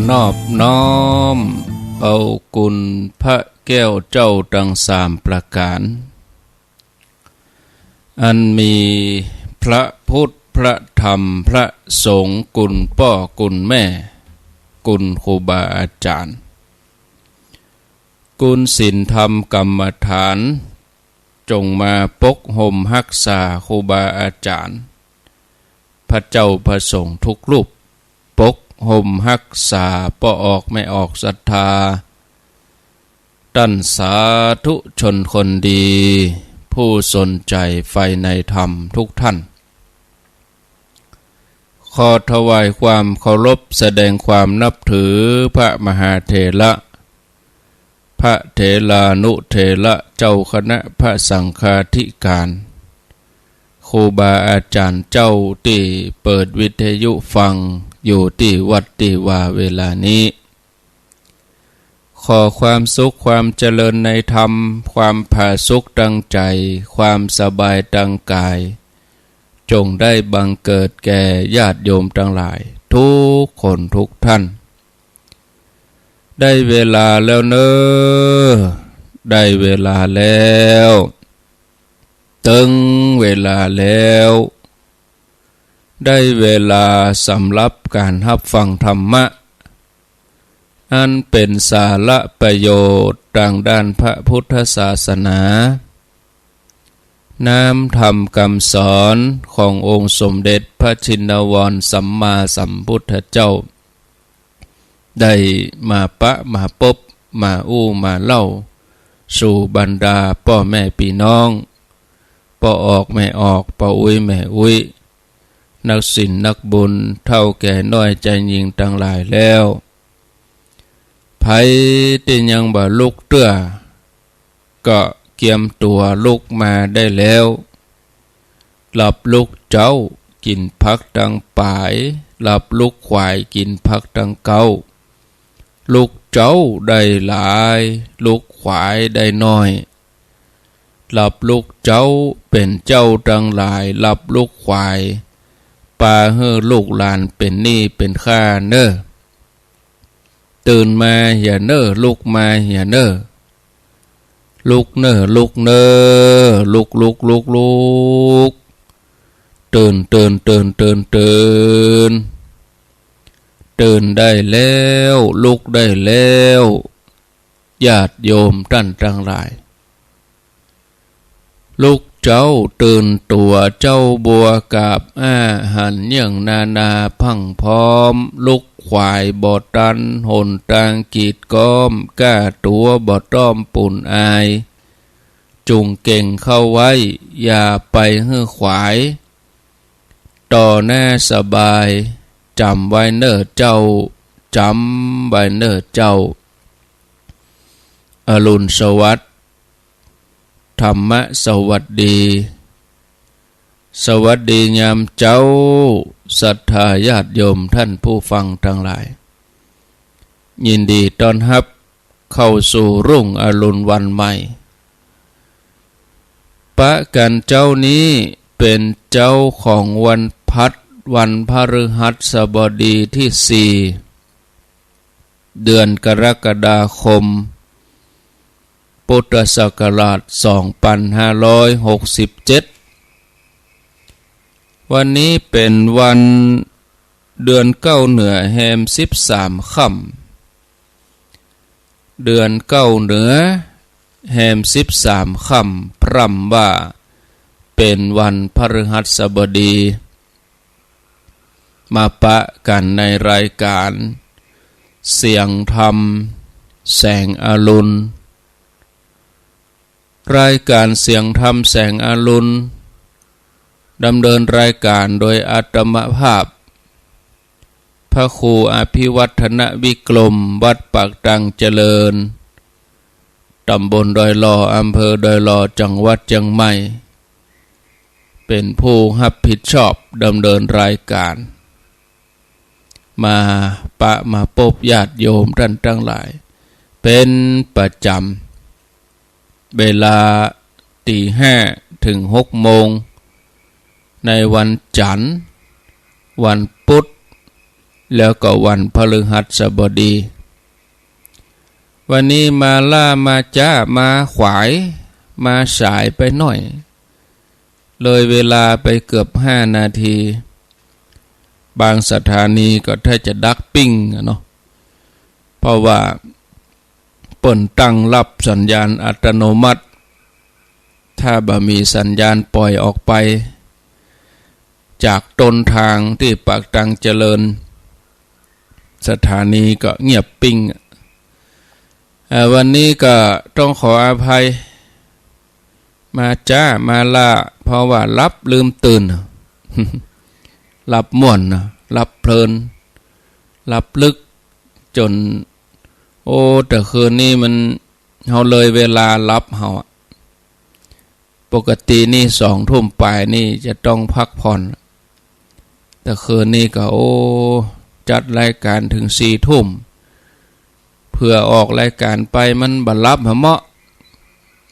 นอบน้อมเอากุณพระแก้วเจ้าทั้งสามประการอันมีพระพุทธพระธรรมพระสงฆ์กุณพ่อกุณแม่กุณครูบาอาจารย์กุณศีลธรรมกรรมฐานจงมาปกห่มรักษาครูบาอาจารย์พระเจ้าพระสงฆ์ทุกรูปปกห่มรักษาป้อออกไม่ออกศรัทธาตั้นสาธุชนคนดีผู้สนใจใฝ่ในธรรมทุกท่านขอถวายความเคารพแสดงความนับถือพระมหาเถระพระเถรานุเถระเจ้าคณะพระสังฆาธิการครูบาอาจารย์เจ้าที่เปิดวิทยุฟังอยู่ที่วัดที่ว่าเวลานี้ขอความสุขความเจริญในธรรมความผาสุกดังใจความสบายดังกายจงได้บังเกิดแก่ญาติโยมทั้งหลายทุกคนทุกท่านได้เวลาแล้วเนอะได้เวลาแล้วตึงเวลาแล้วได้เวลาสำหรับการรับฟังธรรมะอันเป็นสาระประโยชน์ทางด้านพระพุทธศาสนาน้ำธรรมคำสอนขององค์สมเด็จพระชินวรสัมมาสัมพุทธเจ้าได้มาปะมาพบมาอู้มาเล่าสู่บรรดาพ่อแม่พี่น้องพ่อออกแม่ออกพ่ออุ้ยแม่อุ้ยนักศีลนักบุญเท่าแก่น้อยใจยิงทั้งหลายแล้วไผที่ยังบ่ลุกเตื้อก็เกียมตัวลุกมาได้แล้วหลับลุกเจ้ากินพักดังป่ายหลับลุกควายกินพักดังเก้าลุกเจ้าได้หลายลุกควายได้น้อยหลับลุกเจ้าเป็นเจ้าดังหลายหลับลุกควายปาเฮือลูกหลานเป็นหนี้เป็นข้าเน้อตื่นมาอย่าเน้อลุกมาอย่าเน้อลุกเน้อลุกเน้อลุกลุกลุกลุกตื่นตื่นตื่นตื่นตื่นตื่นได้แล้วลุกได้แล้วญาติโยมท่านทั้งหลายลูกเจ้าตื่นตัวเจ้าบัวกับอาหารอย่างนานาพังพร้อมลูกควายบ่ตันหนตางกีดก้อมก้าตัวบ่ต้อมปุ่นอายจุงเก่งเข้าไว้อย่าไปหื้อขวายต่อหน้าสบายจำไว้เน้อเจ้าจำไว้เน้อเจ้าอรุณสวัสดิ์ธรรมะสวัสดีสวัสดียามเจ้าศรัทธาญาติโยมท่านผู้ฟังทั้งหลายยินดีต้อนรับเข้าสู่รุ่งอรุณวันใหม่ปะกันเจ้านี้เป็นเจ้าของวันพัดวันพฤหัสบดีที่4เดือนกรกฎาคมพุทธศักราช2567วันนี้เป็นวันเดือนเก้าเหนือแฮม13ค่ำเดือนเก้าเหนือแฮม13ค่ำพร่ำว่าเป็นวันพฤหัสบดีมาปะกันในรายการเสียงธรรมแสงอรุณรายการเสียงธรรมแสงอรุณดำเนินรายการโดยอาตมภาพพระครูอภิวัฒนวิกรมวัดปากตังเจริญตำบลดอยหล่ออำเภอดอยหล่อจังหวัดเชียงใหม่เป็นผู้รับผิดชอบดำเนินรายการมาปะมาพบญาติโยมท่านทั้งหลายเป็นประจำเวลา 5:00 ถึง 6:00 ในวันจันทร์วันพุธ แล้วก็วันพฤหัสบดีวันนี้มาล่ามาจ้ามาขวายมาสายไปหน่อยเลยเวลาไปเกือบ5 นาทีบางสถานีก็ถ้าจะดักปิ้งเนาะเพราะว่าเปิ่นตั้งรับสัญญาณอัตโนมัติถ้าบ่มีสัญญาณปล่อยออกไปจากต้นทางที่ปากตังเจริญสถานีก็เงียบปิ้งวันนี้ก็ต้องขออภัยมาจ้ามาล่าเพราะว่ารับลืมตื่น รับม่วนรับเพลินรับลึกจนโอ้แต่คืนนี้มันเฮาเลยเวลารับเฮาปกตินี่2 ทุ่มปลายนี่จะต้องพักผ่อนแต่คืนนี้ก็โอ้จัดรายการถึง4 ทุ่มเพื่อออกรายการไปมันบัดรับเหมาะ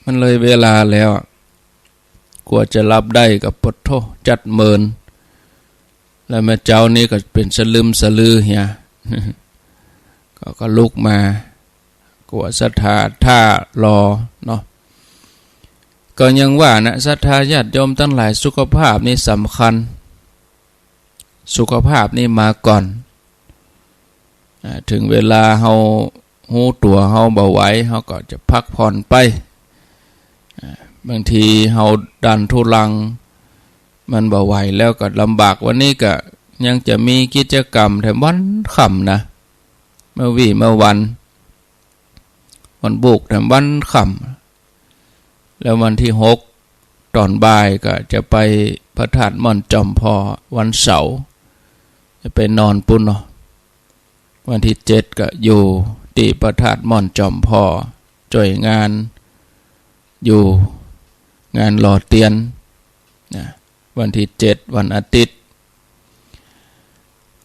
มันเลยเวลาแล้วกว่าจะรับได้กับปดโทจัดเมินแล้วแม่เจ้านี่ก็เป็นสลึมสลือเฮีย ก็ลุกมากว่าศรัทธาท่ารอเนาะก็ยังว่านะศรัทธาญาติโยมทั้งหลายสุขภาพนี่สำคัญสุขภาพนี่มาก่อนถึงเวลาเฮาหูตัวเฮาเบาไหวเฮาก็จะพักผ่อนไปบางทีเฮาดันทุลังมันเบาไหวแล้วก็ลำบากวันนี้ก็ยังจะมีกิจกรรมแถมวันค่ำนะเมื่อวันบุกแถมวันค่ำแล้ววันที่6ตอนบ่ายก็จะไปพระธาตุม่อนจอมพอวันเสาร์จะไปนอนปุ่นเนาะวันที่7ก็อยู่ที่พระธาตุม่อนจอมพอจ่อยงานอยู่งานหล่อเตียนนะวันที่7วันอาทิตย์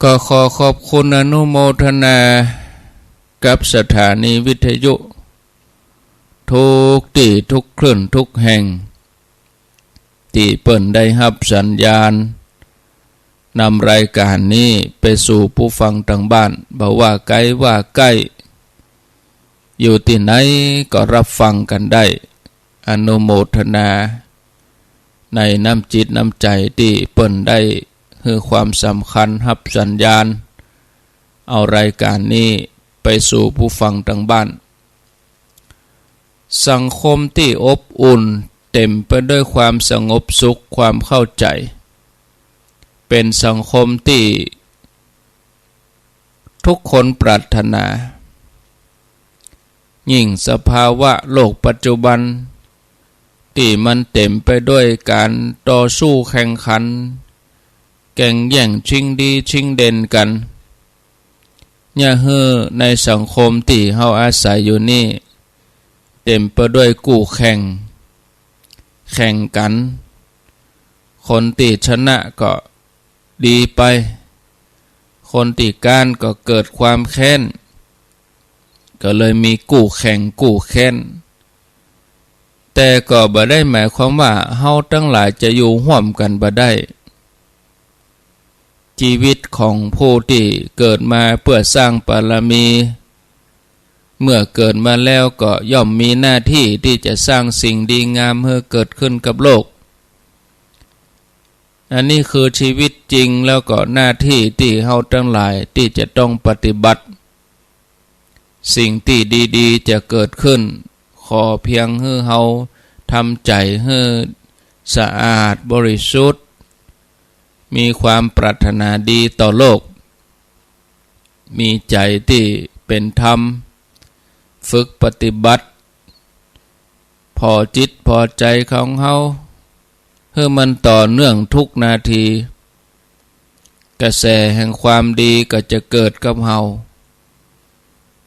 ก็ขอขอบคุณอนุโมทนากับสถานีวิทยุทุกที่ทุกคลื่นทุกแห่งที่เปิ่นได้รับสัญญาณนำรายการนี้ไปสู่ผู้ฟังทางบ้านบ่ว่าไกลว่าใกล้อยู่ที่ไหนก็รับฟังกันได้อนุโมทนาในน้ำจิตน้ำใจที่เปิ่นได้ให้ความสำคัญรับสัญญาณเอารายการนี้ไปสู่ผู้ฟังทางบ้านสังคมที่อบอุ่นเต็มไปด้วยความสงบสุขความเข้าใจเป็นสังคมที่ทุกคนปรารถนายิ่งสภาวะโลกปัจจุบันที่มันเต็มไปด้วยการต่อสู้แข่งขันแข่งแย่งชิงดีชิงเด่นกันอย่าฮือในสังคมที่เฮาอาศัยอยู่นี่เต็มไปด้วยกู้แข่งกันคนที่ชนะก็ดีไปคนที่ก้านก็เกิดความแค้นก็เลยมีกู้แข่งกู้แค้นแต่ก็บ่ได้หมายความว่าเฮาทั้งหลายจะอยู่ร่วมกันบ่ได้ชีวิตของผู้ที่เกิดมาเพื่อสร้างบารมีเมื่อเกิดมาแล้วก็ย่อมมีหน้าที่ที่จะสร้างสิ่งดีงามให้เกิดขึ้นกับโลกอันนี้คือชีวิตจริงแล้วก็หน้าที่ที่เฮาทั้งหลายที่จะต้องปฏิบัติสิ่งที่ดีๆจะเกิดขึ้นขอเพียงให้เฮาทำใจให้สะอาดบริสุทธิ์มีความปรารถนาดีต่อโลกมีใจที่เป็นธรรมฝึกปฏิบัติพอจิตพอใจของเฮาให้มันต่อเนื่องทุกนาทีกระแสแห่งความดีก็จะเกิดกับเฮา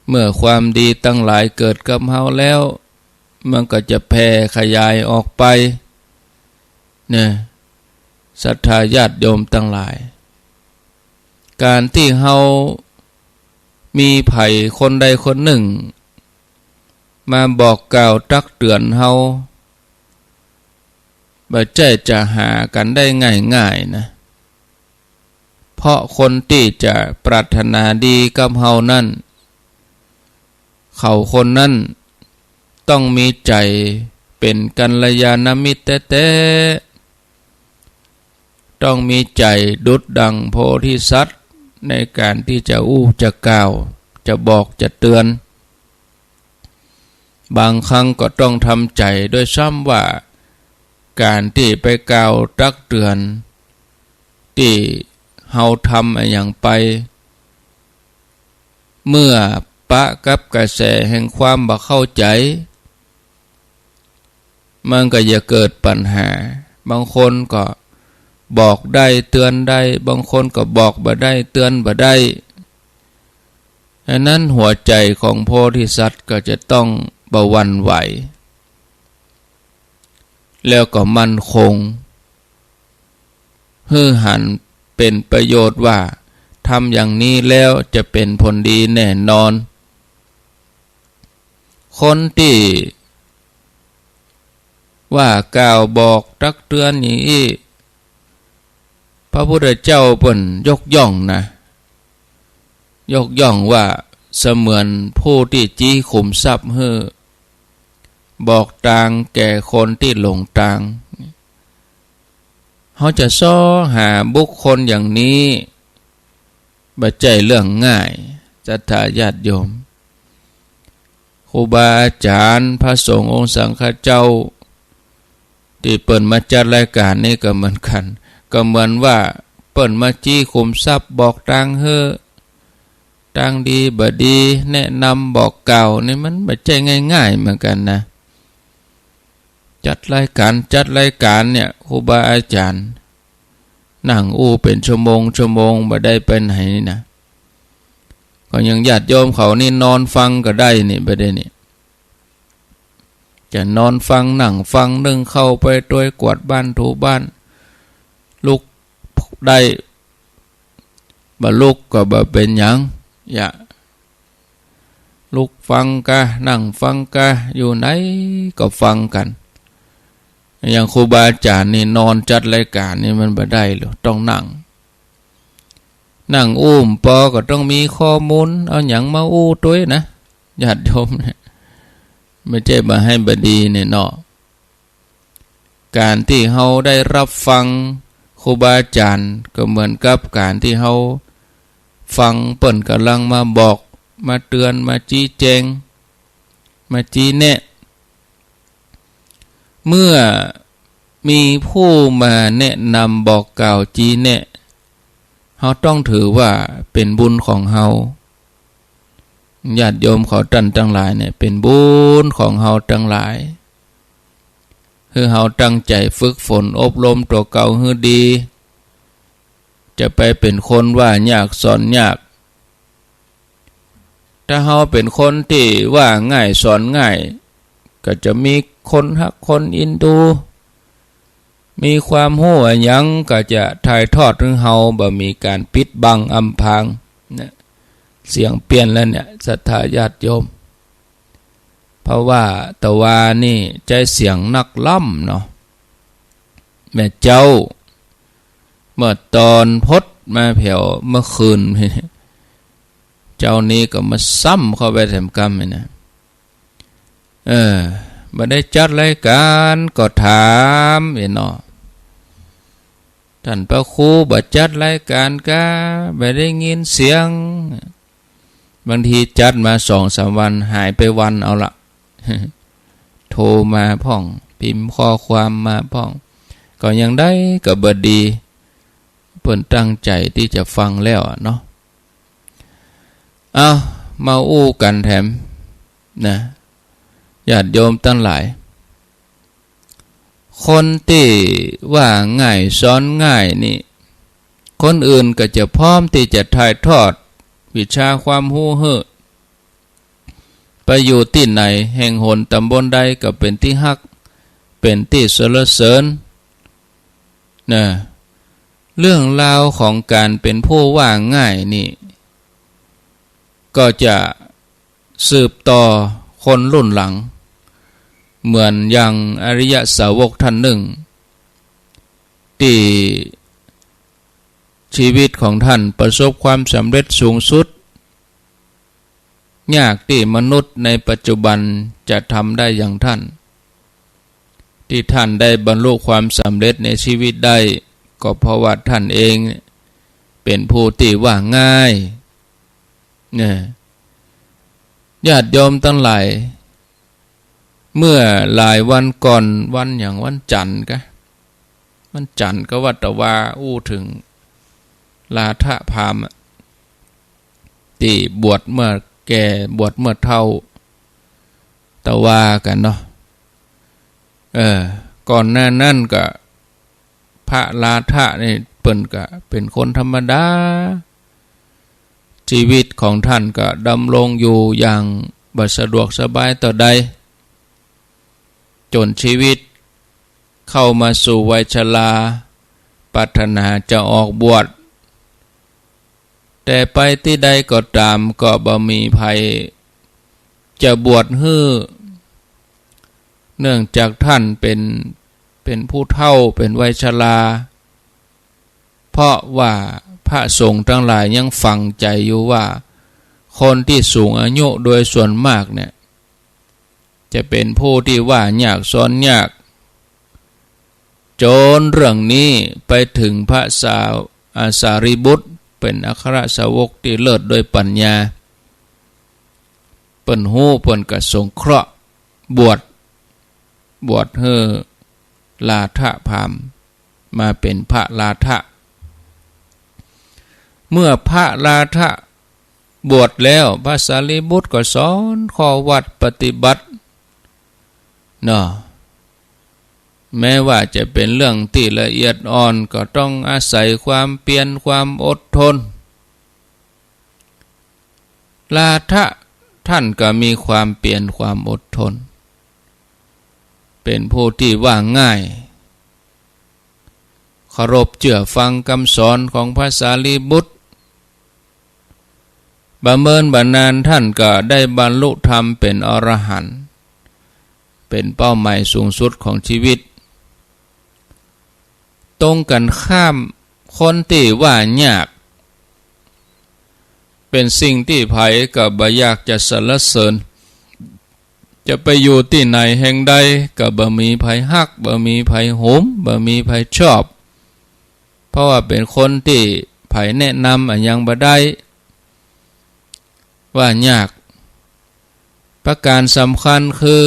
เมื่อความดีตั้งหลายเกิดกับเฮาแล้วมันก็จะแผ่ขยายออกไปเนี่ยศรัทธาญาติโยมทั้งหลายการที่เฮามีไผคนใดคนหนึ่งมาบอกกล่าวตักเตือนเฮาบ่ใช่จะหากันได้ง่ายๆนะ เพราะคนที่จะปรารถนาดีกับเฮานั่นเขาคนนั้นต้องมีใจเป็นกัลยาณมิตรแท้ๆต้องมีใจดุจดังโพธิสัตว์ในการที่จะจะกล่าวจะบอกจะเตือนบางครั้งก็ต้องทำใจด้วยซ้ำว่าการที่ไปกล่าวตักเตือนที่เฮาทำอย่างไปเมื่อปะกับกระแสแห่งความบ่เข้าใจมันก็จะเกิดปัญหาบางคนก็บอกได้เตือนได้บางคนก็บอกบ่ได้เตือนบ่ได้ดังนั้นหัวใจของโพธิสัตว์ก็จะต้องบ่หวั่นไหวแล้วก็มั่นคงหันเป็นประโยชน์ว่าทำอย่างนี้แล้วจะเป็นผลดีแน่นอนคนที่ว่ากล่าวบอกตักเตือนอย่างนี้พระพุทธเจ้าเพิ่นยกย่องนะยกย่องว่าเสมือนผู้ที่จี้ขุมทรัพย์บอกทางแก่คนที่หลงทางเขาจะซ้อหาบุคคลอย่างนี้บ่ใจเรื่องง่ายศรัทธาญาติโยมครูบาอาจารย์พระสงฆ์องค์สังฆเจ้าที่เปิ่นมาจัดรายการนี้ก็เหมือนกันก็เหมือนว่าเปิ่นมาจี้ขุมทรัพย์บอกทางทางดีบ่ดีแนะนำบอกกล่าวนี่มันบ่ใจง่ายๆเหมือนกันนะจัดรายการเนี่ยครูบาอาจารย์นั่งเป็นชั่วโมงบ่ได้ไปไหนนี่นะก็ยังญาติโยมเขานี่นอนฟังก็ได้นี่บ่ได้นี่จะนอนฟังนั่งฟังนึ่งเข้าไปโดยกวาดบ้านถูบ้านลุกได้บ่ลุกก็บ่เป็นหยังอย่าลุกฟังกะนั่งฟังกะอยู่ไหนก็ฟังกันอย่างครูบาอาจารย์นี่นอนจัดรายการนี่มันบ่ได้หรอกต้องนั่งปอก็ต้องมีข้อมูลเอาหยังมาตัวนะญาติโยมเนี่ยไม่ใช่มาให้บดีเนี่ยเนาะการที่เฮาได้รับฟังครูบาอาจารย์ก็เหมือนกับการที่เฮาฟังเปิ้นกำลังมาบอกมาเตือนมาชี้แจงมาชี้แนะเมื่อมีผู้มาแนะนำบอกกล่าวชี้แนะเฮาต้องถือว่าเป็นบุญของเฮาญาติโยมเขาทั้งหลายเนี่ยเป็นบุญของเฮาทั้งหลายคือเฮาตั้งใจฝึกฝนอบรมตัวเก่าให้ดีจะไปเป็นคนว่ายากสอนยากถ้าเฮาเป็นคนที่ว่าง่ายสอนง่ายก็จะมีคนฮักคนอินดูมีความรู้หยังก็จะถ่ายทอดถึงเฮาบ่มีการปิดบังอำพรางนะเสียงเปลี่ยนแล้วเนี่ยศรัทธาญาติโยมเพราะว่าตะวานี่ใจเสียงนักล่ำเนาะแม่เจ้าเมื่อตอนพดมาแผ่วเมื่อคืนเจ้านี้ก็มาซ้ำเข้าไปแถมกรรมนะมาได้จัดรายการก็ถามเนาะท่านพระครูบัดจัดรายการก็ไม่ได้ยินเสียงบางทีจัดมา2-3 วันหายไปวันเอาละ โทรมาพ่องพิมพ์ข้อความมาพ่องก็ยังได้ก็บ่ดีเพิ่นตั้งใจที่จะฟังแล้วเนาะเอามากันแถมนะญาติโยมทั้งหลายคนที่ว่าง่ายสอนง่ายนี่คนอื่นก็จะพร้อมที่จะถ่ายทอดวิชาความรู้ไปอยู่ที่ไหนแห่งหนตำบลใดก็เป็นที่ฮักเป็นที่สรรเสริญนะเรื่องราวของการเป็นผู้ว่าง่ายนี่ก็จะสืบต่อคนรุ่นหลังเหมือนอย่างอริยสาวกท่านหนึ่งที่ ชีวิตของท่านประสบความสำเร็จสูงสุดยากที่มนุษย์ในปัจจุบันจะทำได้อย่างท่านที่ท่านได้บรรลุความสำเร็จในชีวิตได้ก็เพราะว่าท่านเองเป็นผู้ที่ว่าง่ายเนี่ยญาติโยมทั้งหลายเมื่อหลายวันก่อนวันอย่างวันจันทร์ก็วัดว่าอู้ถึงลาทะพามที่บวชเมื่อแก่บวชเมื่อเฒ่าตะว่ากันเนาะก่อนหน้านั้นก็พระลาทะนี่เปิ้นก็เป็นคนธรรมดาชีวิตของท่านก็ดำรงอยู่อย่างบ่สะดวกสบายต่อใดจนชีวิตเข้ามาสู่วัยชราปรารถนาจะออกบวชแต่ไปที่ใดก็ตามก็บ่มีภัยจะบวชฮื้อเนื่องจากท่านเป็นผู้เฒ่าเป็นวัยชราเพราะว่าพระสงฆ์ทั้งหลายยังฝังใจอยู่ว่าคนที่สูงอายุโดยส่วนมากเนี่ยจะเป็นผู้ที่ว่ายากซ้อนยากจนเรื่องนี้ไปถึงพระสารีบุตรเป็นอัครสาวกที่เลิศโดยปัญญาเปิ้นฮู้เปิ้นก็สงเคราะห์บวชให้ลาทะพราหมณ์มาเป็นพระลาทะเมื่อพระลาทะบวชแล้วพระสารีบุตรก็สอนข้อวัดปฏิบัติเนาะแม้ว่าจะเป็นเรื่องที่ละเอียดอ่อนก็ต้องอาศัยความเพียรความอดทนลาทะท่านก็มีความเพียรความอดทนเป็นผู้ที่ว่าง่ายเคารพเชื่อฟังคำสอนของพระสารีบุตรบำเพ็ญบำนาญท่านก็ได้บรรลุธรรมเป็นอรหันต์เป็นเป้าหมายสูงสุดของชีวิตตรงกันข้ามคนที่ว่ายากเป็นสิ่งที่ไผก็บ่อยากจะสรรเสริญจะไปอยู่ที่ไหนแห่งใดก็บ่มีไผฮักบ่มีไผโหมบ่มีไผชอบเพราะว่าเป็นคนที่ไผแนะนำอันยังบ่ได้ว่ายากประการสำคัญคือ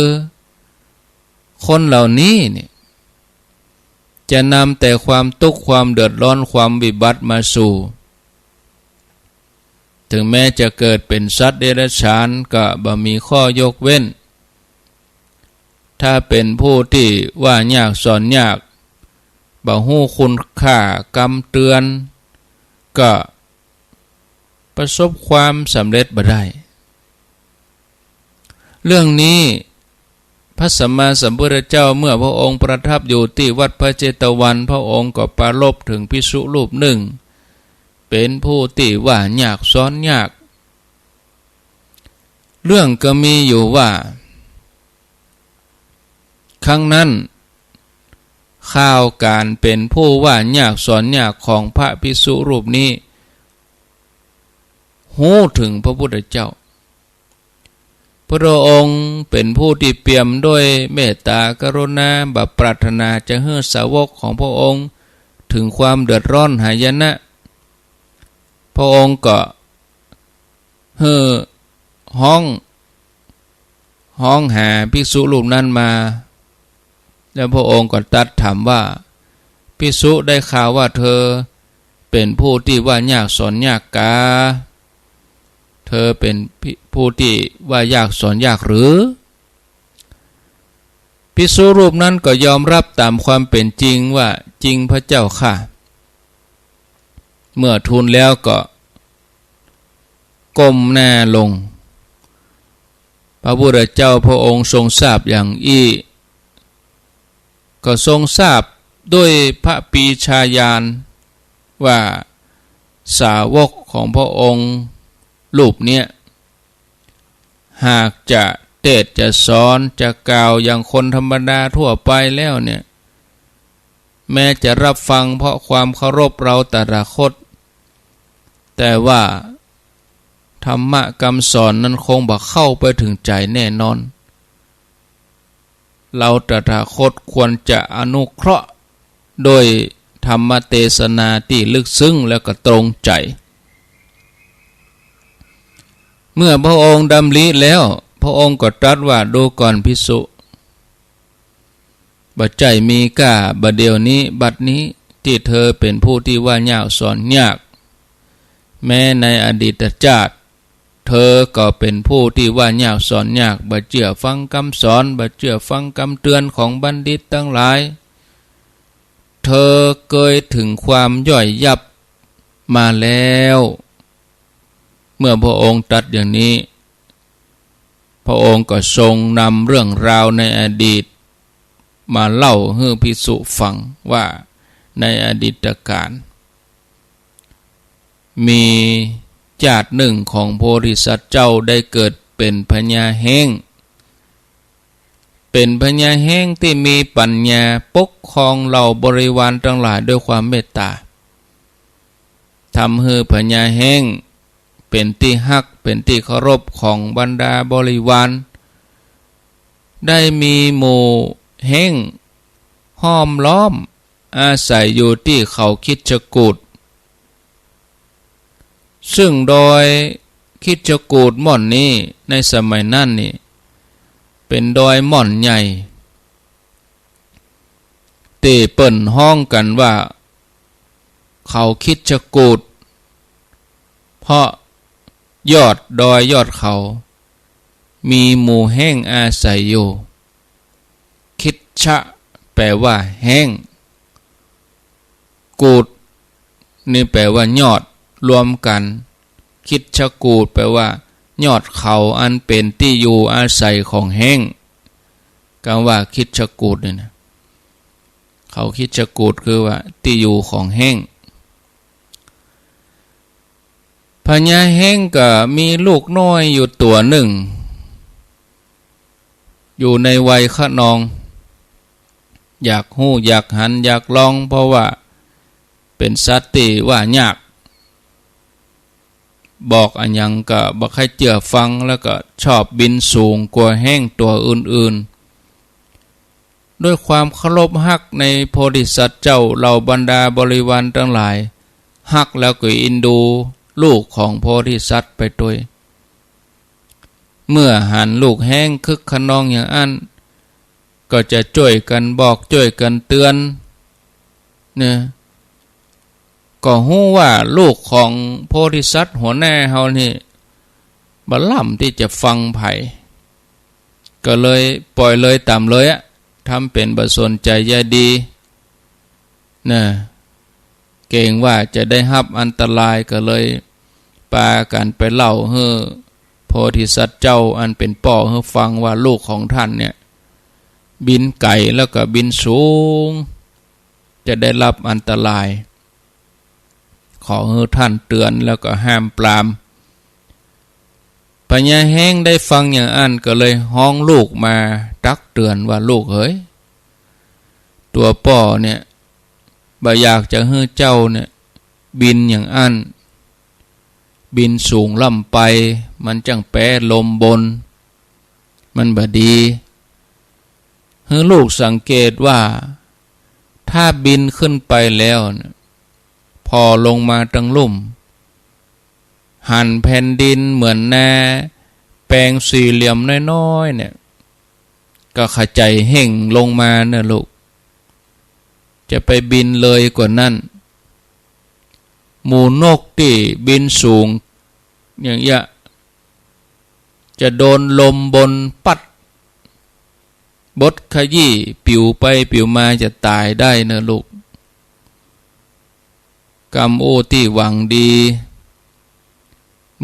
คนเหล่านี้เนี่ยจะนำแต่ความทุกข์ความเดือดร้อนความวิบัติมาสู่ถึงแม้จะเกิดเป็นสัตว์เดรัจฉานก็บ่มีข้อยกเว้นถ้าเป็นผู้ที่ว่ายากสอนยากบ่ฮู้คุณค่ากำเตือนก็ประสบความสำเร็จบ่ได้เรื่องนี้พระสัมมาสัมพุทธเจ้าเมื่อพระองค์ประทับอยู่ที่วัดพระเจตวันพระองค์ก็ปรารภถึงภิกษุรูปหนึ่งเป็นผู้ที่ว่ายากซ้อนยากเรื่องก็มีอยู่ว่าครั้งนั้นข่าวการเป็นผู้ว่ายากสอนยากของพระภิกษุรูปนี้หูถึงพระพุทธเจ้าพระองค์เป็นผู้ที่เปี่ยมด้วยเมตตากรุณาบัพปรารถนาจะให้สาวกของพระองค์ถึงความเดือดร้อนหายนะพระองค์ก็ให้ห้องหาภิกษุรูปนั้นมาแล้วพระองค์ก็ตรัสถามว่าภิกษุได้ข่าวว่าเธอเป็นผู้ที่ว่ายากสอนยากกาเธอเป็นผู้ที่ว่ายากสอนยากหรือภิกษุรูปนั้นก็ยอมรับตามความเป็นจริงว่าจริงพระเจ้าค่ะเมื่อทูลแล้วก็ก้มหน้าลงพระพุทธเจ้าพระองค์ทรงทราบอย่างอี้ก็ทรงทราบด้วยพระปีชาญาณว่าสาวกของพระองค์รูปเนี้ยหากจะเทศจะสอนจะกล่าวอย่างคนธรรมดาทั่วไปแล้วเนี่ยแม้จะรับฟังเพราะความเคารพเราตถาคต แต่ว่าธรรมะคำสอนนั้นคงบ่เข้าไปถึงใจแน่นอนเราตถาคตควรจะอนุเคราะห์โดยธรรมเทศนาที่ลึกซึ้งแล้วก็ตรงใจเมื่อพระองค์ดำริแล้วพระองค์ก็ตรัสว่าดูก่อนภิกษุบัดใจมีกล้าบัดเดียวนี้บัดนี้ที่เธอเป็นผู้ที่ว่ายากสอนยากแม้ในอดีตชาติเธอก็เป็นผู้ที่ว่ายากสอนยากบัดเชื่อฟังคำสอนบัดเชื่อฟังคำเตือนของบัณฑิตทั้งหลายเธอเคยถึงความย่อยยับมาแล้วเมื่อพระองค์ตรัสอย่างนี้พระองค์ก็ทรงนำเรื่องราวในอดีตมาเล่าให้ภิกษุฟังว่าในอดีตการมีชาติหนึ่งของโพธิสัตว์เจ้าได้เกิดเป็นพญาแห้งเป็นพญาแห้งที่มีปัญญาปกครองเหล่าบริวารทั้งหลายด้วยความเมตตาทำให้พญาแห้งเป็นที่ฮักเป็นที่เคารพของบรรดาบริวารได้มีหมู่แห้งห้อมล้อมอาศัยอยู่ที่เขาคิดจกูฏซึ่งโดยคิดจกูฏม่อนนี้ในสมัยนั้นนี่เป็นดอยม่อนใหญ่ตีเปิ่นห้องกันว่าเขาคิดจกูฏเพราะยอดดอยยอดเขามีหมู่แห้งอาศัยอยู่คิดชะแปลว่าแห้งกูฏนี่แปลว่ายอดรวมกันคิดชะกูฏแปลว่ายอดเขาอันเป็นที่อยู่อาศัยของแห้งคำว่าคิดชะกูฏนี่นะเขาคิดชะกูฏคือว่าที่อยู่ของแห้งพญาแห้งก็มีลูกน้อยอยู่ตัวหนึ่งอยู่ในวัยขนองอยากหู้อยากหันอยากลองเพราะว่าเป็นสัตว์ที่ว่ายากบอกอันยังก็บ่ใครเชื่อฟังแล้วก็ชอบบินสูงกว่าแห้งตัวอื่นๆด้วยความเคารพฮักในโพธิสัตว์เจ้าเหล่าบรรดาบริวารทั้งหลายฮักแล้วก็อินดูลูกของโพธิสัตว์ไปด้วยเมื่อหันลูกแห้งคึกขนองอย่างอันก็จะช่วยกันบอกช่วยกันเตือนเนี่ยก็ฮู้ว่าลูกของโพธิสัตว์หัวหน้าเฮานี่บ่ล่ำที่จะฟังไผก็เลยปล่อยเลยตามเลยอะทำเป็นบ่สนใจใยดีนะเก่งว่าจะได้รับอันตรายก็เลยปากันไปเล่าให้โพธิสัตว์เจ้าอันเป็นป่อให้ฟังว่าลูกของท่านเนี่ยบินไกลแล้วก็บินสูงจะได้รับอันตรายขอให้ท่านเตือนแล้วก็ห้ามปรามพญาแห้งได้ฟังอย่างอันก็เลยห้องลูกมาตักเตือนว่าลูกเฮ้ยตัวป่อเนี่ยบ่อยากจะให้เจ้าเนี่ยบินอย่างอันบินสูงล่ำไปมันจังแปรลมบนมันบ่ดีให้ลูกสังเกตว่าถ้าบินขึ้นไปแล้วพอลงมาตั้งลุ่มหันแผ่นดินเหมือนแน่แปลงสี่เหลี่ยมน้อยๆเนี่ยก็ขจายเห่งลงมาเนี่ยลูกจะไปบินเลยกว่านั้นหมูนกที่บินสูงอย่างเงี้ยจะโดนลมบนปัดบดขยี้ปิวไปปิวมาจะตายได้นะลูกกรรมโอที่หวังดี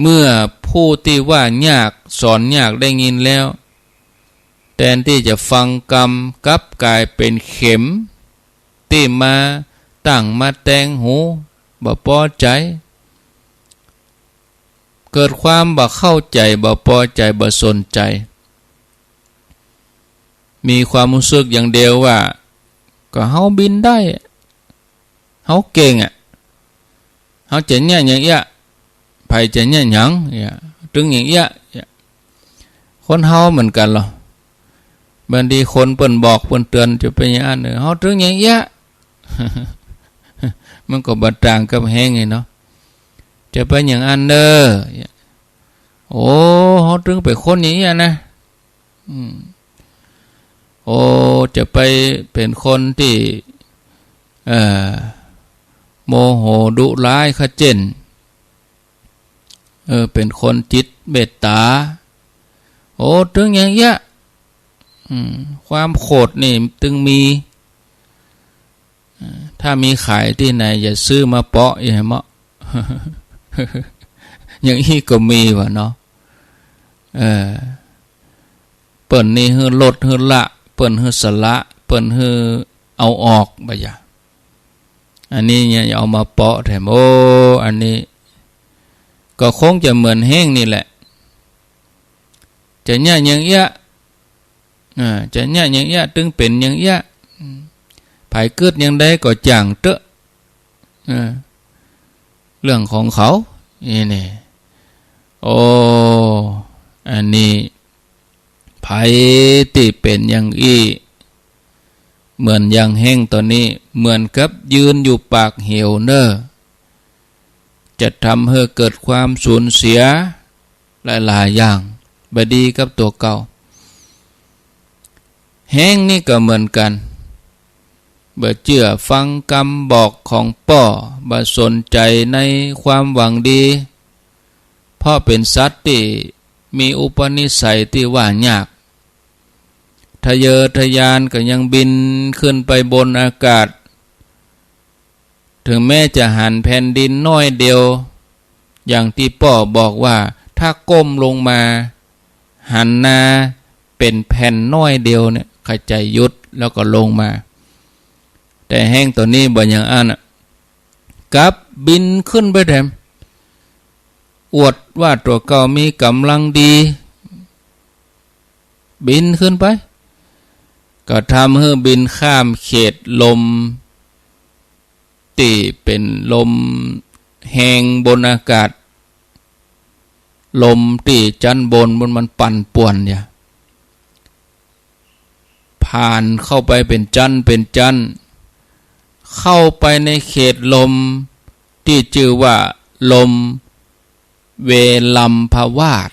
เมื่อผู้ที่ว่ายากสอนยากได้ยินแล้วแทนที่จะฟังกรรมกลับกลายเป็นเข็มที่มาตั้งมาแตงหูบ่พอใจเกิดความบ่เข้าใจบ่พอใจบ่สนใจมีความรู้สึกอย่างเดียวว่าก็เฮาบินได้เฮาเก่งเฮาจะเนี่ยอย่างเงี้ย ภัยจะเนี่ยหยังเนี่ยตึงอย่างเงี้ยคนเฮาเหมือนกันหรอบางทีคนเปิ้นบอกเปิ้นเตือนจะเป็นอย่างนั้นเฮาตึงอย่างเงี้ยมันก็บ่ต่างกับแห้งไงเนาะจะเป็นอย่างอันเด้อโอ้เฮาตึงไปคนอย่างเงี้ยนะโอ้จะไปเป็นคนที่โมโหดุร้ายขเจนเป็นคนจิตเมตตาโอ้ตึงอย่างเงี้ยความโกรธนี่ตึงมีถ้ามีขายที่ไหนอย่าซื้อมาเปาะอย่าเหมาะ อย่างนี้ก็มีวะเนาะเปิ่นนี่ฮือลดฮือละเปิ่นฮือสละเปิ่นฮือเอาออกบ่อย่าอันนี้เนี่ยอย่าเอามาเปาะแถมโอ้อันนี้ก็คงจะเหมือนแห้งนี่แหละจะเนี่ยอย่างเงี้ยจะเนี่ยอย่างเงี้ยตึงเป็นอย่างเงี้ยไผเกิดอย่างใดก็จ่างเตอะเรื่องของเขานี่โอ้อันนี้ไผที่เป็นอย่างอี้เหมือนอย่างแห้งตอนนี้เหมือนกับยืนอยู่ปากเหวเนอจะทำให้เกิดความสูญเสียหลายๆอย่างบดีกับตัวเก่าแห้งนี่ก็เหมือนกันบ่เชื่อฟังคำบอกของป่อบ่สนใจในความหวังดีเพราะเป็นสัตว์ที่มีอุปนิสัยที่ว่ายากทะเยอทะยานก็ยังบินขึ้นไปบนอากาศถึงแม้จะหันแผ่นดินน้อยเดียวอย่างที่ป่อบอกว่าถ้าก้มลงมาหันหน้าเป็นแผ่นน้อยเดียวเนี่ยขจายยุดแล้วก็ลงมาแต่แห้งตัวนี้บ่อย่างอันกับบินขึ้นไปแถมอวดว่าตัวเก่ามีกำลังดีบินขึ้นไปก็ทำให้บินข้ามเขตลมที่เป็นลมแหงบนอากาศลมที่จันบนมันปั่นป่วนเนี่ยผ่านเข้าไปเป็นจันเข้าไปในเขตลมที่ชื่อว่าลมเวลัมพวาส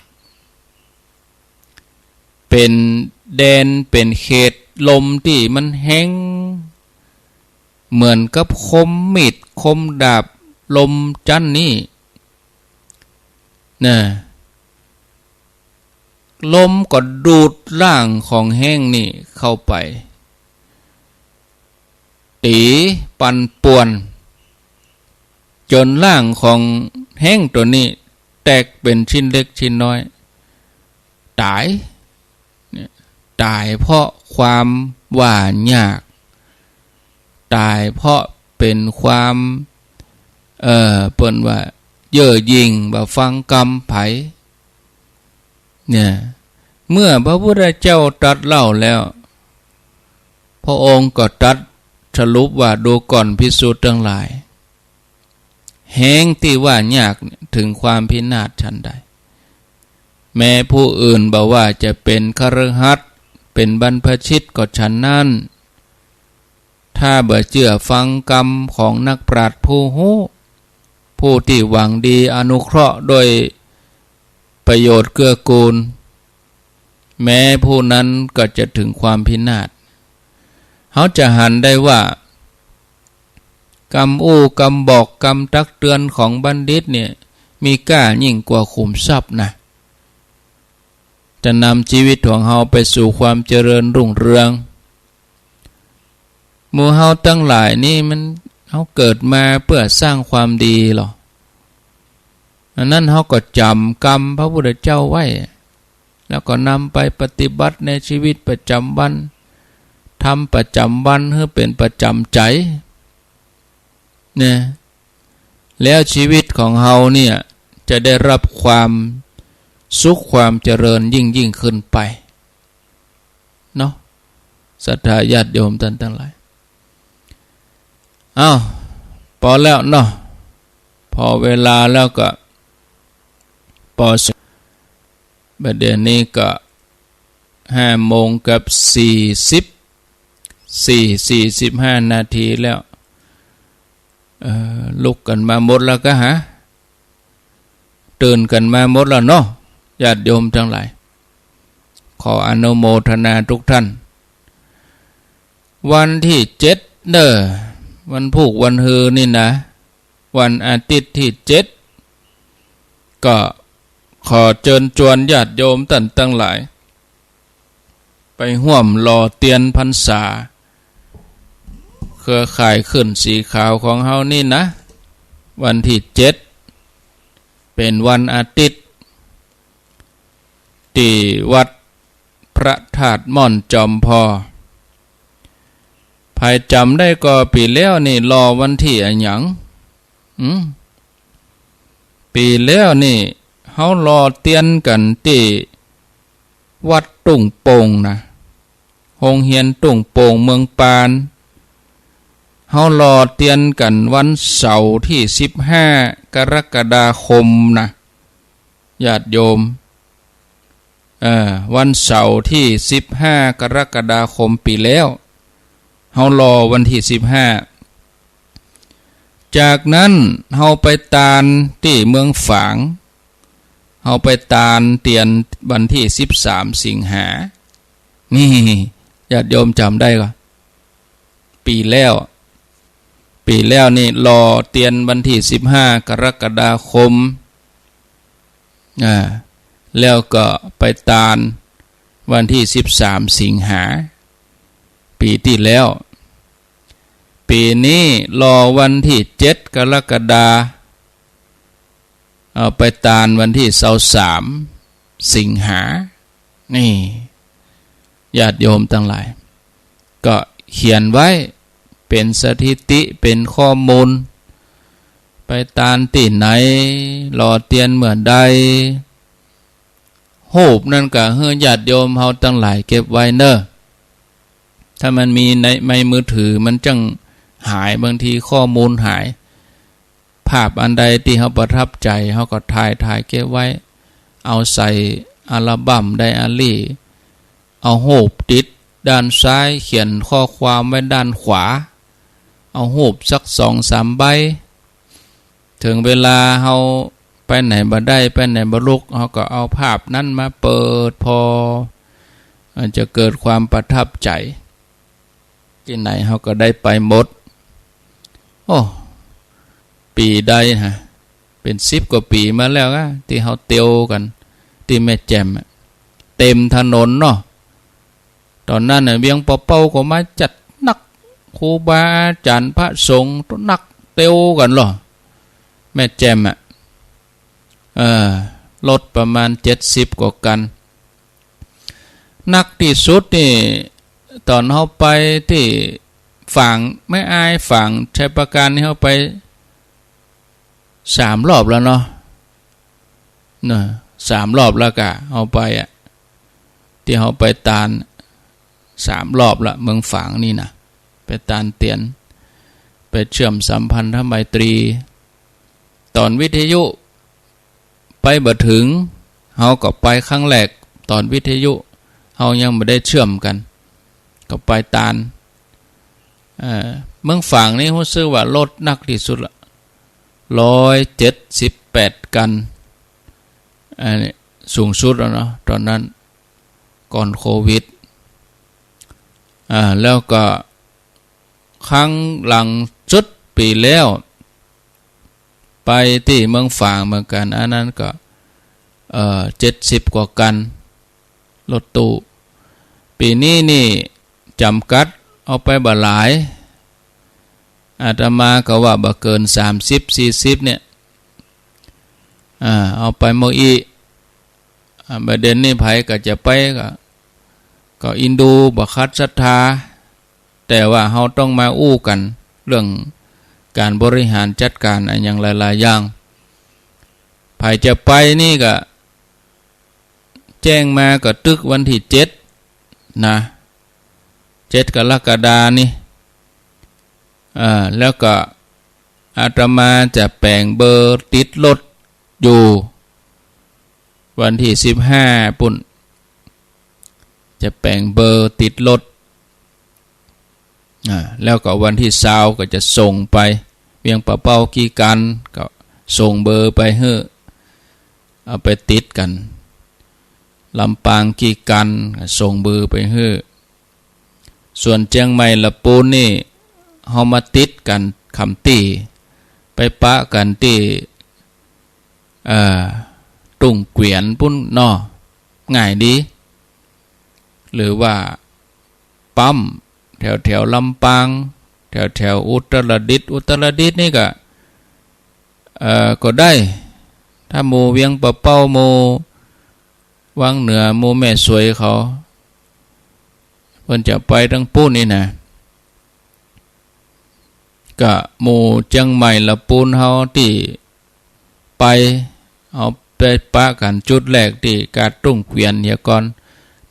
เป็นแดนเป็นเขตลมที่มันแห้งเหมือนกับคมมีดคมดาบลมจันนี่นะลมก็ดูดร่างของแห้งนี่เข้าไปตีปั่นป่วนจนร่างของแห้งตัวนี้แตกเป็นชิ้นเล็กชิ้นน้อยตายเพราะความหวานยากตายเพราะเป็นความเปิ้นว่าเย่อหยิ่งบ่ฟังกรรมไผเนี่ยเมื่อพระพุทธเจ้าตรัสเล่าแล้วพระองค์ก็ตรัสสรุปว่าดูก่อนภิกษุทั้งหลายแห้งที่ว่ายากถึงความพินาศฉันใดแม้ผู้อื่นบอกว่าจะเป็นคฤหัสถ์เป็นบรรพชิตก็ฉันนั้นถ้าบ่เชื่อฟังกรรมของนักปราชญ์ผู้ที่หวังดีอนุเคราะห์โดยประโยชน์เกื้อกูลแม้ผู้นั้นก็จะถึงความพินาศเขาจะหันได้ว่ากรรมกรรมบอกกรรมตักเตือนของบัณฑิตเนี่ยมีค่ายิ่งกว่าขุมทรัพย์นะจะนำชีวิตของเราไปสู่ความเจริญรุ่งเรืองหมู่เฮาทั้งหลายนี่มันเฮาเกิดมาเพื่อสร้างความดีหรออันนั้นเฮาก็จำกรรมพระพุทธเจ้าไว้แล้วก็นำไปปฏิบัติในชีวิตประจำวันทำประจำวันให้เป็นประจำใจเนี่ยแล้วชีวิตของเฮาเนี่ยจะได้รับความสุขความเจริญยิ่งขึ้นไปเนาะศรัทธาญาติโยมท่านทั้งหลายพอแล้วเนาะพอเวลาแล้วก็ ปสบัดเดี๋ยวนี้ก็5:45 นาทีแล้วลุกกันมาหมดแล้วก็ตื่นกันมาหมดแล้วเนาะญาติโยมทั้งหลายขออนุโมทนาทุกท่านวันที่7วันพุธวันฮือนี่นะวันอาทิตย์ที่7ก็ขอเชิญชวนญาติโยมท่านทั้งหลายไปร่วมรอเตียนพรรษาเครือข่ายขึ้นสีขาวของเฮานี่นะวันที่7เป็นวันอาทิตย์ที่วัดพระธาตุม่อนจอมพอภายจำได้ก็ปีแล้วนี่รอวันที่อันหยังปีแล้วนี่เฮารอเตียนกันที่วัดตุ่งโป่งนะโรงเรียนตุ่งโป่งเมืองปานเฮารอเตียนกันวันเสาร์ที่15 กรกฎาคมนะญาติโยมวันเสาร์ที่15 กรกฎาคมปีแล้วเฮารอวันที่15จากนั้นเฮาไปตาลที่เมืองฝางเฮาไปตาลเตียนวันที่13 สิงหานี่ญาติโยมจำได้ก็ปีแล้วนี่รอเตียนวันที่15 กรกฎาคมแล้วก็ไปตาลวันที่13 สิงหาปีที่แล้วปีนี้รอวันที่7 กรกฎาเอาไปตาลวันที่23 สิงหานี่ญาติโยมทั้งหลายก็เขียนไว้เป็นสถิติเป็นข้อมูลไปตาลที่ไหนรอเตียนเมื่อใดโหบนั่นก็ให้ญาติโยมเฮาทั้งหลายเก็บไว้เนอะถ้ามันมีในมือถือมันจังหายบางทีข้อมูลหายภาพอันใดที่เฮาประทับใจเฮาก็ถ่ายเก็บไว้เอาใส่อัลบั้มไดอารี่เอาโหบติดด้านซ้ายเขียนข้อความไว้ด้านขวาเอาโหบสัก2-3 ใบถึงเวลาเฮาไปไหนบ่ได้ไปไหนบ่ลุกเฮาก็เอาภาพนั้นมาเปิดพอจะเกิดความประทับใจที่ไหนเฮาก็ได้ไปหมดโอ้ปีใดเป็น10 กว่าปีมาแล้วที่เฮาเตียวกันที่แม่แจ่มเต็มถนนเนาะตอนนั้นเวียงปอเป้าก็มาจัดนักครูบาอาจารย์พระสงฆ์นักเตียวกันหรอแม่แจ่มรถประมาณ70 กว่ากันนักที่สุดนี่ตอนเฮาไปที่ฝั่งไม่อายฝั่งชัยประการนี่เฮาไป3 รอบแล้วเนาะ3 รอบแล้วก็เฮาไปที่เฮาไปตาล3 รอบละเมืองฝางนี่นะไปตาลเตียนไปเชื่อมสัมพันธไมตรีตอนวิทยุไปบ่ถึงเฮาก็ไปครั้งแรกตอนวิทยุเฮายังไม่ได้เชื่อมกันก็ไปตาลเมืองฝางนี่รู้สึกว่ารถหนักที่สุดละ178 กันสูงสุดแล้วเนาะตอนนั้นก่อนโควิดแล้วก็ครั้งหลังสุดปีแล้วไปที่เมืองฝางเหมือนกันอันนั้นก็70 กว่ากันรถตู้ปีนี้นี่จำกัดเอาไปบ่หลายอาตมาก็ว่าบ่เกิน30-40เนี่ยเอาไปโมอีประเด็นนี้ไผก็จะไปก็อินดูบ่คัดศรัทธาแต่ว่าเฮาต้องมาอู้กันเรื่องการบริหารจัดการอันอย่างหลายๆอย่างไผจะไปนี่ก็แจ้งมาก็ตึกวันที่7นะ7 กรกฎาคมนี่แล้วก็อาตมาจะแปลงเบอร์ติดรถอยู่ วันที่15ปุ่นจะแปลงเบอร์ติดรถแล้วก็วันที่20ก็จะส่งไปเวียงปะเป้ากี่กันก็ส่งเบอร์ไปเฮ้อเอาไปติดกันลำปางกี่กันส่งเบอร์ไปเฮ้อส่วนเจียงใหม่ละปูนนี่เฮามาติดกันคำตีไปปะกันที่ตุ่งเกวียนปุ้นนอง่ายดีหรือว่าปั๊มแถวลำปางแถวอุตรดิตถ์นี่ก็ได้ถ้าหมู่เวียงปะเป้าหมู่วังเหนือหมู่แม่สวยเขาเพิ่นจะไปทั้งปูนนี่นะก็หมู่เจียงใหม่ละปูนเฮาที่ไปเอาไปปะกันจุดแรกที่กาดตุ้งเกวียนเฮียก่อน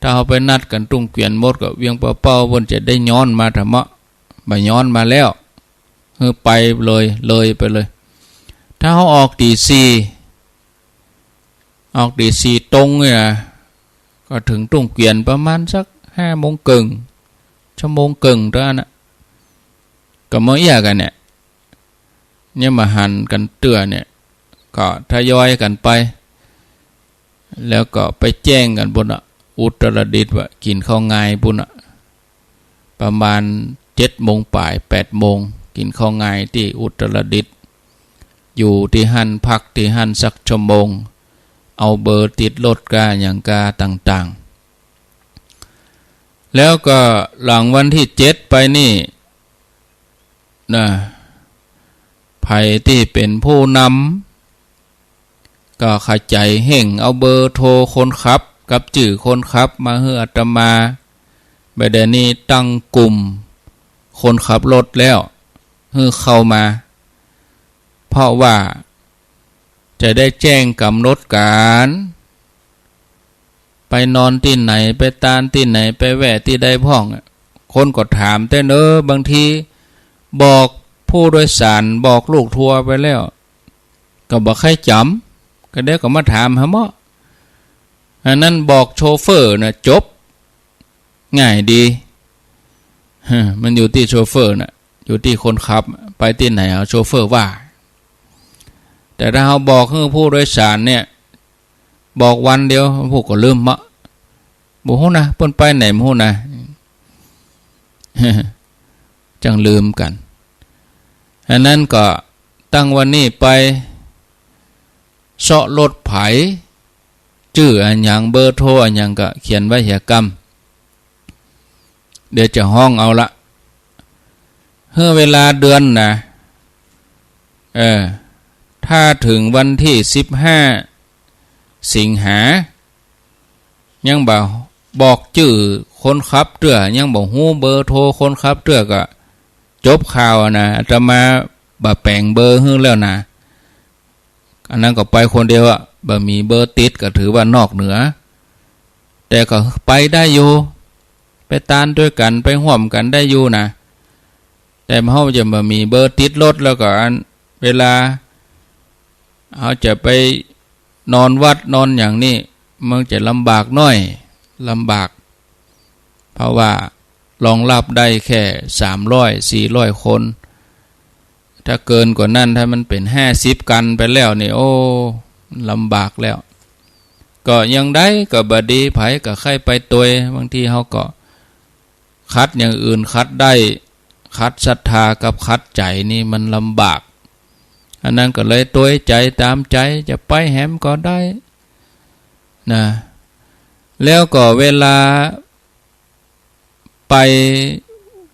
ถ้าเฮาไปนัดกันตุ้งเกวียนหมดก็เวียงปะเป้าเพิ่นจะได้ย้อนมาธรรมะบ่ย้อนมาแล้วไปเลยไปเลยถ้าเฮาออกตี4ตรงเนี่ยก็ถึงตุ้งเกวียนประมาณสัก5 โมงครึ่งชั่วโมงครึ่งเท่านั้นก็มาแยกกันเนี่ยมาหันกันเตื้อเนี่ยก็ทยอยกันไปแล้วก็ไปแจ้งกันบนอุตรดิตถ์ว่ากินข้าวง่ายบุญประมาณ7 โมงปลาย8 โมงกินข้าวง่ายที่อุตรดิตถ์อยู่ที่หันพักที่หันสักชั่วโมงเอาเบอร์ติดรถกาอย่างกาต่างๆแล้วก็หลังวันที่7ไปนี่นะไผที่เป็นผู้นำก็ขจายเห่งเอาเบอร์โทรคนขับกับชื่อคนขับมาให้อาตมาบัดเดี๋ยวนี้ตั้งกลุ่มคนขับรถแล้วให้เข้ามาเพราะว่าจะได้แจ้งกำหนดการไปนอนที่ไหนไปตานที่ไหนไปแวะที่ใดพ้องคนก็ถามแต่บางทีบอกผู้โดยสารบอกลูกทัวร์ไปแล้วก็บอกใครจำก็เดี๋ยวก็มาถามหาหมออันนั้นบอกโชเฟอร์นะจบง่ายดีมันอยู่ที่โชเฟอร์นะอยู่ที่คนขับไปที่ไหนเอาโชเฟอร์ว่าแต่ถ้าเราบอกให้ผู้โดยสารเนี่ยบอกวันเดียวพวกก็ลืมมะบ่ฮู้นะเพิ่นไปไหนบ่ฮู้นะจังลืมกันอันนั้นก็ตั้งวันนี้ไปเสาะรถไผชื่ออันหยังเบอร์โทรอันหยังก็เขียนไว้เหียกรรมเดี๋ยวจะห้องเอาละเมื่อเวลาเดือนนะถ้าถึงวันที่15 สิงหายังบอกชื่อคนขับเรือยังบอกฮู้เบอร์โทรคนขับเรือก็จบข่าวนะอาตมาแปลงเบอร์ให้แล้วนะอันนั้นก็ไปคนเดียวมีเบอร์ติดก็ถือว่านอกเหนือแต่ก็ไปได้อยู่ไปตานด้วยกันไปห่วมกันได้อยู่นะแต่เฮาจะมีเบอร์ติดรถแล้วก็เวลาเขาจะไปนอนวัดนอนอย่างนี้มันจะลำบากน้อยลำบากเพราะว่ารองรับได้แค่300-400 คนถ้าเกินกว่านั้นถ้ามันเป็น50 กันไปแล้วนี่โอ้ลำบากแล้วก็ยังได้ก็บดีไผก็ใครไปตัวบางทีเขาก็คัดอย่างอื่นคัดได้คัดศรัทธากับคัดใจนี่มันลำบากอันนั้นก็เลยตัวใจตามใจจะไปแหมก็ได้นะแล้วก็เวลาไป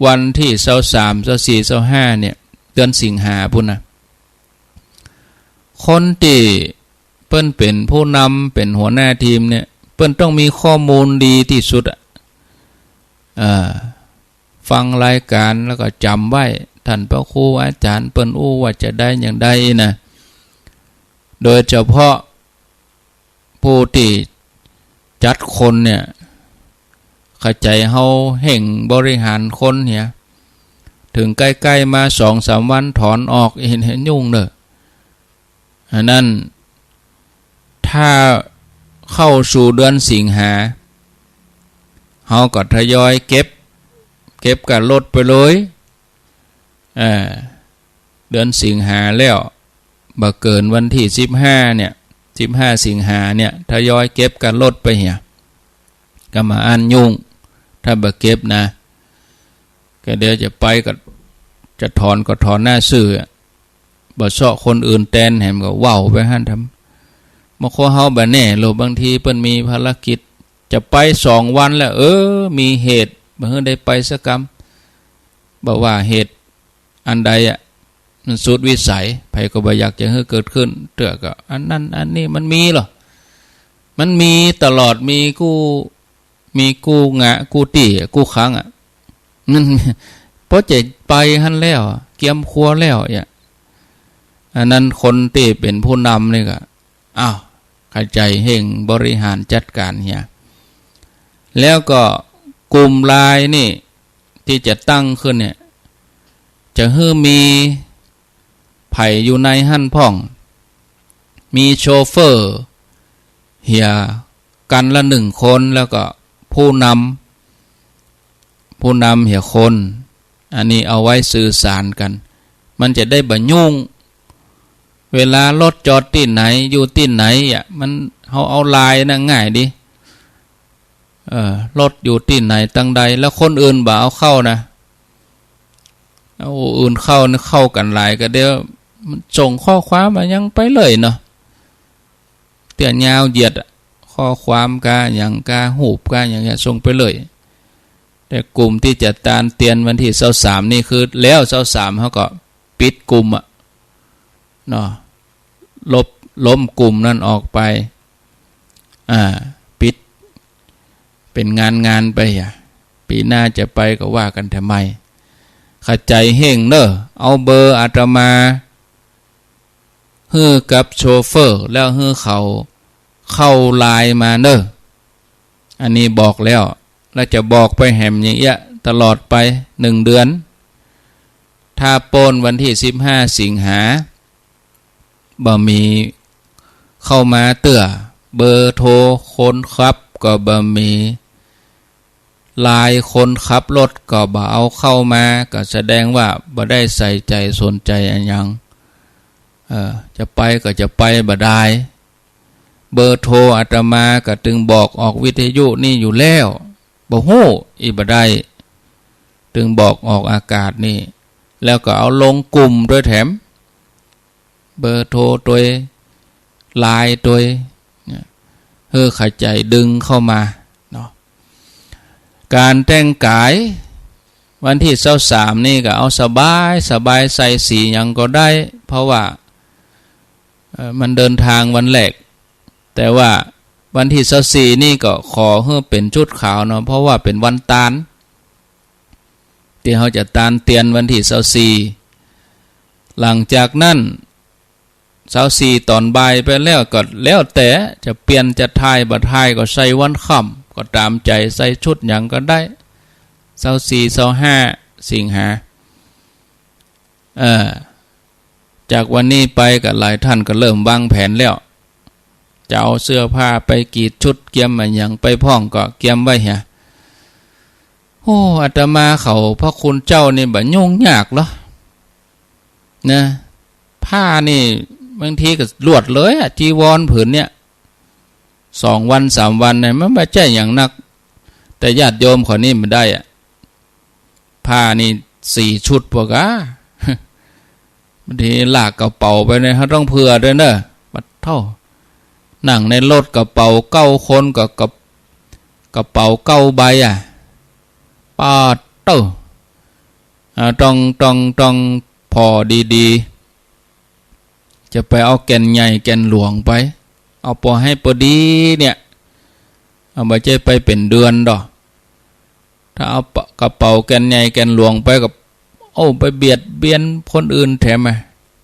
วันที่23 24 25เนี่ยเดือนสิงหาพุ่นนะคนที่เปิ้นเป็นผู้นำเป็นหัวหน้าทีมเนี่ยเปิ้นต้องมีข้อมูลดีที่สุดฟังรายการแล้วก็จำไว้ท่านพระครูอาจารย์เปิ้นว่าจะได้อย่างใดนะโดยเฉพาะผู้ที่จัดคนเนี่ยเข้าใจเฮาแห่งบริหารคนเนี่ยถึงใกล้ๆมา 2-3 วันถอนออกเห็นยุ่งเด้ออันนั้นถ้า เข้าสู่เดือนสิงหาเฮาก็ทยอยเก็บกันลดไปเลยเดือนสิงหาแล้วบ่เกินวันที่15เนี่ย15สิงหาเนี่ยทยอยเก็บกันลดไปเหี่ยก็มาอันยุ่งถ้าบ่เก็บนะก็เดี๋ยวจะไปก็จะถอนก็ถอนหน้าซื่อบ่เซาะคนอื่นแตนแหมก็เว้าไปหั่นทำบ่ขอเฮาบ่แน่โลบางทีเพิ่นมีภารกิจจะไป2วันแล้วมีเหตุบ่ฮู้ได้ไปสักกรรมบ่ว่าเหตุอันใดมันสุดวิสัยไผก็บ่อยากจะให้เกิดขึ้นเตื้อก็อันนั้นอันนี้มันมีเหรอมันมีตลอดมีกู้งะกู้ตีกู้ครั้งมันเพราะจะไปหั่นแล้วเกียมครัวแล้วอันนั้นคนที่เป็นผู้นำนี่ก็เข้าใจเฮงบริหารจัดการเฮียแล้วก็กลุ่มไลน์นี่ที่จะตั้งขึ้นเนี่ยจะให้มีไผ่อยู่ในหั่นพ่องมีโชเฟอร์เฮียกันละ1คนแล้วก็ผู้นำเฮียคนอันนี้เอาไว้สื่อสารกันมันจะได้บ่ยุ่งเวลารถจอดที่ไหนอยู่ที่ไหนมันเอาลายนะง่ายดิรถอยู่ที่ไหนตั้งใดแล้วคนอื่นบ่เอาเข้านะเอาอื่นเข้ากันหลายก็เดี๋ยวมันส่งข้อความมายังไปเลยเนาะเตี้ยยาวเหยียดข้อความกาอย่างกาหูบกาอย่างเงี้ยส่งไปเลยแต่กลุ่มที่จะตานเตียนวันที่23นี่คือแล้ว23เขาก็ปิดกลุ่มเนาะล้มกลุ่มนั่นออกไปปิดเป็นงานไปปีหน้าจะไปก็ว่ากันทำไมเข้าใจเฮงเนอะเอาเบอร์อาตมาฮื้อกับโชเฟอร์แล้วฮื้อเขาเข้าไลน์มาเนอะอันนี้บอกแล้วจะบอกไปแหมอย่างเงี้ยตลอดไป1เดือนถ้าโปนวันที่15สิงหาบ่มีเข้ามาเตื้อเบอร์โทรคนขับก็บ่มีลายคนขับรถก็บ่เอาเข้ามาก็แสดงว่าบ่ได้ใส่ใจสนใจอันยังจะไปก็จะไปบ่ได้เบอร์โทรอาตมาก็จึงบอกออกวิทยุนี่อยู่แล้วบ่ฮู้อีบ่ได้จึงบอกออกอากาศนี่แล้วก็เอาลงกลุ่มด้วยแถมเบอร์โทรตัวไลน์ตัวเข้าใจดึงเข้ามาเนาะการแต่งกายวันที่23นี่ก็เอาสบายใส่สีหยังก็ได้เพราะว่ามันเดินทางวันแรกแต่ว่าวันที่24นี่ก็ขอให้เป็นชุดขาวเนาะเพราะว่าเป็นวันตาลที่เขาจะตานเตียนวันที่24หลังจากนั้น24ตอนบ่ายไปแล้วก็แล้วแต่จะเปลี่ยนจะทายบ่ทายก็ใส่วันค่ำก็ตามใจใส่ชุดหยังก็ได้24 25สิงหาจากวันนี้ไปก็หลายท่านก็เริ่มวางแผนแล้วจะเอาเสื้อผ้าไปกรีดชุดเกียมอะไรอย่างไปพ่องก็เกียมไว้เหียอาตมาเขาพระคุณเจ้านี่บ่ยุ่งยากเหรอนะผ้านี่บางทีก็ลวดเลยจีวรผืนเนี่ย2 วัน 3 วันเนี่ยมันไม่ใช่อย่างนักแต่ญาติโยมคนนี้มันได้ผ้านี่4 ชุดพวกบางทีลากกระเป๋าไปเนี่ยเขาต้องเผื่อด้วยเนอะบัดเท่านั่งในรถกระเป๋า9 คนกับกระเป๋า9 ใบปาดเต้าต้องพอดีๆจะไปเอาแก่นใหญ่แก่นหลวงไปเอาพอให้พอดีเนี่ยเอาไปใจไปเป็นเดือนดอกถ้าเอากระเป๋าแก่นใหญ่แก่นหลวงไปกับไปเบียดเบียนคนอื่นแถม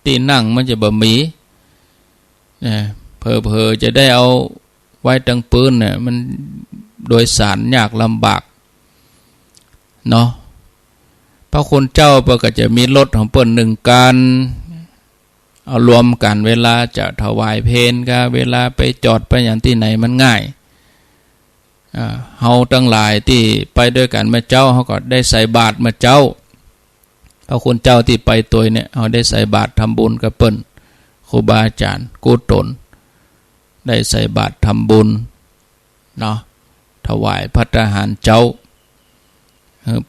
ตีนั่งมันจะบ่มีเพอจะได้เอาไว้ตั้งปืนเนี่ยมันโดยสารยากลำบากเนาะพระคุณเจ้าก็จะมีรถของเปิ้น1 การ เอารวมกันเวลาจะถวายเพลก็เวลาไปจอดไปอย่างที่ไหนมันง่ายเฮาตั้งหลายที่ไปด้วยกันมาเจ้าเฮาก็ได้ใส่บาตรมาเจ้าพระคุณเจ้าที่ไปตัวเนี่ยเฮาได้ใส่บาตรทำบุญกับเปิ้นครูบาอาจารย์กุศลได้ใส่บาตรทำบุญเนาะถวายภัตตาหารเจ้า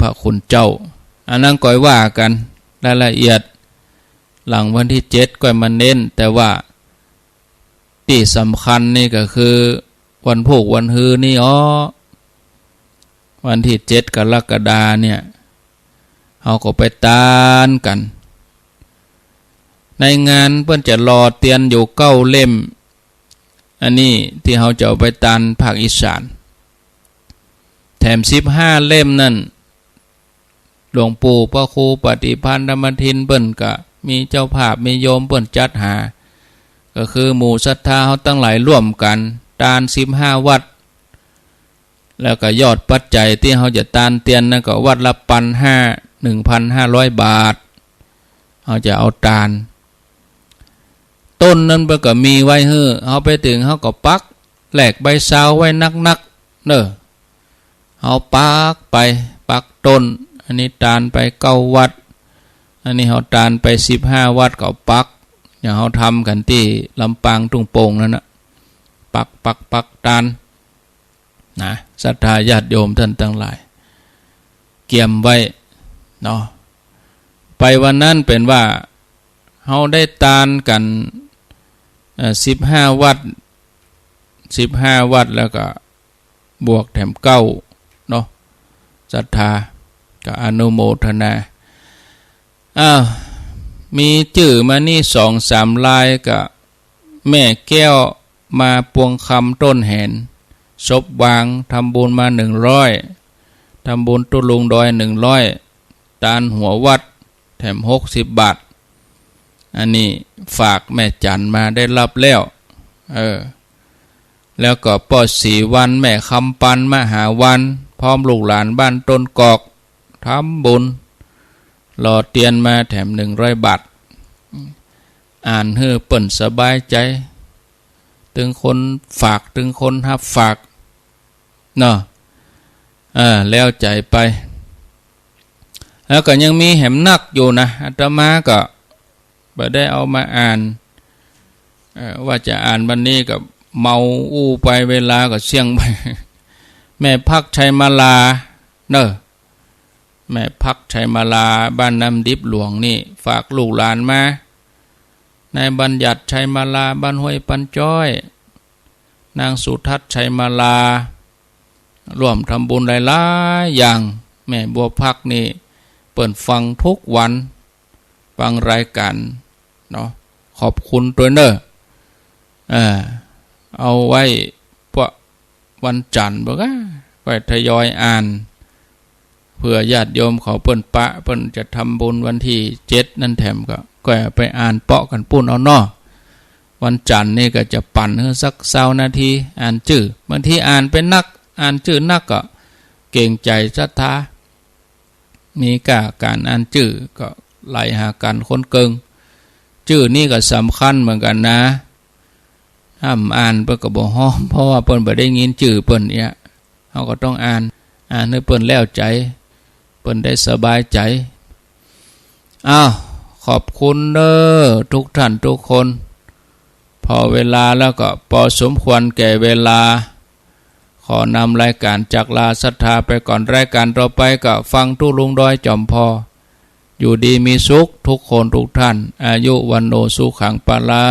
พระคุณเจ้าอันนั้นก่อยว่ากันรายละเอียดหลังวันที่7ก็มาเน้นแต่ว่าที่สำคัญนี่ก็คือวันพุธวันฮือนี่วันที่7กรกฎาเนี่ยเขาก็ไปตานกันในงานเพื่อนจะรอเตียนอยู่9 เล่มอันนี้ที่เขาจะเอาไปตานภาคอีสานแถม15 เล่มนั่นหลวงปู่พระครูปฏิพันธ์ธรรมทินเปิ้นก็มีเจ้าภาพมีโยมเปิ้นจัดหาก็คือหมู่ศรัทธาเขาตั้งหลายร่วมกันตาน15 วัดแล้วก็ยอดปัจจัยที่เขาจะตานเตียนนั่นก็วัดละ1,500 บาทเขาจะเอาตานต้นนั้นก็มีไว้ฮื้อเขาไปถึงเขาก็ปักแหลกใบซาวไว้นักเด้อเขาปักไปปักต้นอันนี้ตานไป9 วัดอันนี้เขาตานไป15 วัดก็ปักอย่างเขาทำกันที่ลำปางทุ่งโป่งนั่นนะปักตานนะศรัทธาญาติโยมท่านทั้งหลายเกี่ยมไว้เนาะไปวันนั้นเป็นว่าเขาได้ตานกัน15 วัดแล้วก็บวกแถม9เนาะศรัทธาก็อนุโมทนามีชื่อมานี่2-3 ลายกับแม่แก้วมาปวงคำต้นแหนศพวางทำบุญมา100ทำบุญตุลุงดอย100ตานหัววัดแถม60 บาทอันนี้ฝากแม่จันมาได้รับแล้วแล้วก็ปอ4 วันแม่คำปันมหาวันพร้อมลูกหลานบ้านต้นกอกทำบุญรอเตียนมาแถม100 บาทอ่านเฮือเปิ่นสบายใจถึงคนฝากถึงคนรับฝากเนาะแล้วใจไปแล้วก็ยังมีแหมนักอยู่นะอาตมาก็บ่ได้เอามาอ่านว่าจะอ่านวันนี้ก็เมาอู้ไปเวลาก็เสี่ยงไปแม่พักชัยมาลาเนอะแม่พักชัยมาลาบ้านน้ำดิบหลวงนี่ฝากลูกหลานมาในบัญญัติชัยมาลาบ้านห้วยปันจ้อยนางสุทัศน์ชัยมาลาร่วมทำบุญหลายๆอย่างแม่บัวพักนี่เปิดฟังทุกวันฟังรายการเนาะขอบคุณตัวเนอะเอาไว้พวกวันจันทร์บอกไว้ทยอยอ่านเพื่อญาติโยมเขาเปิ้นปะเปิ้นจะทำบุญวันที่7นั่นแถมก็ไปอ่านเปาะกันปุ้นเอาเนาะวันจันทร์นี่ก็จะปั่นสัก20 นาทีอ่านชื่อบางทีอ่านเป็นนักอ่านชื่อนักก็เก่งใจศรัทธามีการอ่านชื่อก็ไหลหากันคนเกิงชื่อนี่ก็สำคัญเหมือนกันนะห้ามอ่านเปิ้นก็บ่ฮ้อมเพราะว่าเปิ้นบ่ได้ยินชื่อเปิ้นเนี่ยเฮาก็ต้องอ่านให้เปิ้นแล้วใจเปิ้นได้สบายใจขอบคุณเด้อทุกท่านทุกคนพอเวลาแล้วก็พอสมควรแก่เวลาขอนำรายการจากลาศรัทธาไปก่อนรายการต่อไปก็ฟังทุลุงดอยจอมพออยู่ดีมีสุขทุกคนทุกท่านอายุวันโนสุขังปะลา